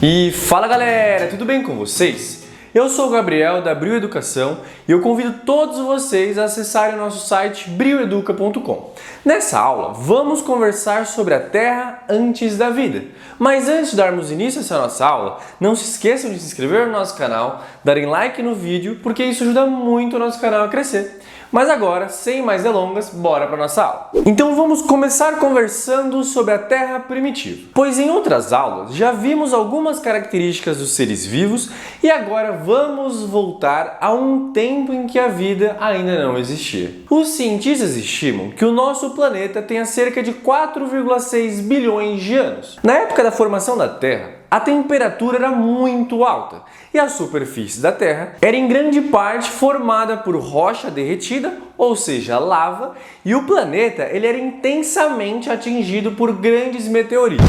E fala galera, tudo bem com vocês? Eu sou o Gabriel da Brio Educação e eu convido todos vocês a acessarem o nosso site brioeduca.com. Nessa aula, vamos conversar sobre a Terra antes da vida. Mas antes de darmos início a essa nossa aula, não se esqueçam de se inscrever no nosso canal, darem like no vídeo, porque isso ajuda muito o nosso canal a crescer. Mas agora, sem mais delongas, bora para nossa aula. Então vamos começar conversando sobre a Terra primitiva. Pois em outras aulas já vimos algumas características dos seres vivos e agora vamos voltar a um tempo em que a vida ainda não existia. Os cientistas estimam que o nosso planeta tenha cerca de 4,6 bilhões de anos. Na época da formação da Terra, a temperatura era muito alta e a superfície da Terra era em grande parte formada por rocha derretida, ou seja, lava, e o planeta ele era intensamente atingido por grandes meteoritos.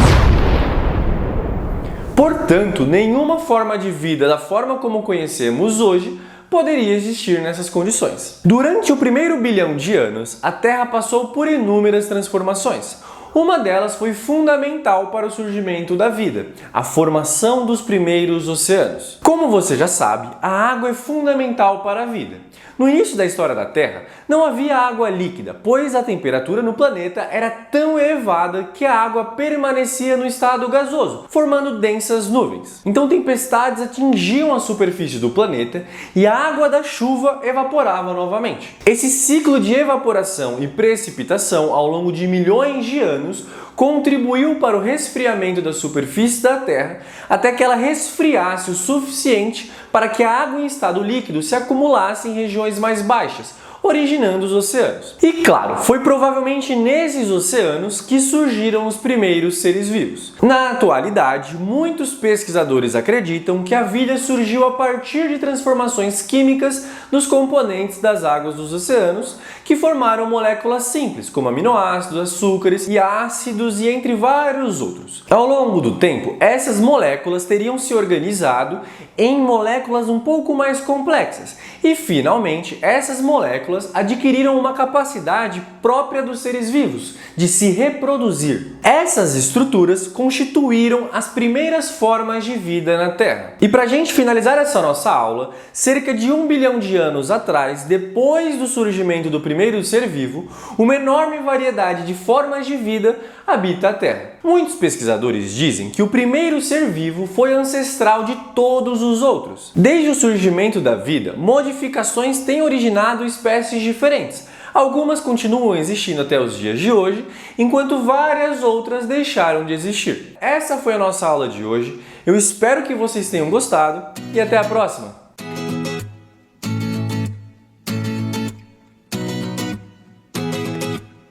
Portanto, nenhuma forma de vida da forma como conhecemos hoje poderia existir nessas condições. Durante o primeiro bilhão de anos, a Terra passou por inúmeras transformações. Uma delas foi fundamental para o surgimento da vida, a formação dos primeiros oceanos. Como você já sabe, a água é fundamental para a vida. No início da história da Terra, não havia água líquida, pois a temperatura no planeta era tão elevada que a água permanecia no estado gasoso, formando densas nuvens. Então tempestades atingiam a superfície do planeta e a água da chuva evaporava novamente. Esse ciclo de evaporação e precipitação ao longo de milhões de anos contribuiu para o resfriamento da superfície da Terra até que ela resfriasse o suficiente para que a água em estado líquido se acumulasse em regiões mais baixas, originando os oceanos. E claro, foi provavelmente nesses oceanos que surgiram os primeiros seres vivos. Na atualidade, muitos pesquisadores acreditam que a vida surgiu a partir de transformações químicas nos componentes das águas dos oceanos, que formaram moléculas simples, como aminoácidos, açúcares e ácidos e entre vários outros. Ao longo do tempo, essas moléculas teriam se organizado em moléculas um pouco mais complexas e, finalmente, essas moléculas adquiriram uma capacidade própria dos seres vivos de se reproduzir. Essas estruturas constituíram as primeiras formas de vida na Terra. E para a gente finalizar essa nossa aula, cerca de 1 bilhão de anos atrás, depois do surgimento do primeiro ser vivo, uma enorme variedade de formas de vida habita a Terra. Muitos pesquisadores dizem que o primeiro ser vivo foi ancestral de todos os outros. Desde o surgimento da vida, modificações têm originado espécies diferentes. Algumas continuam existindo até os dias de hoje, enquanto várias outras deixaram de existir. Essa foi a nossa aula de hoje. Eu espero que vocês tenham gostado e até a próxima!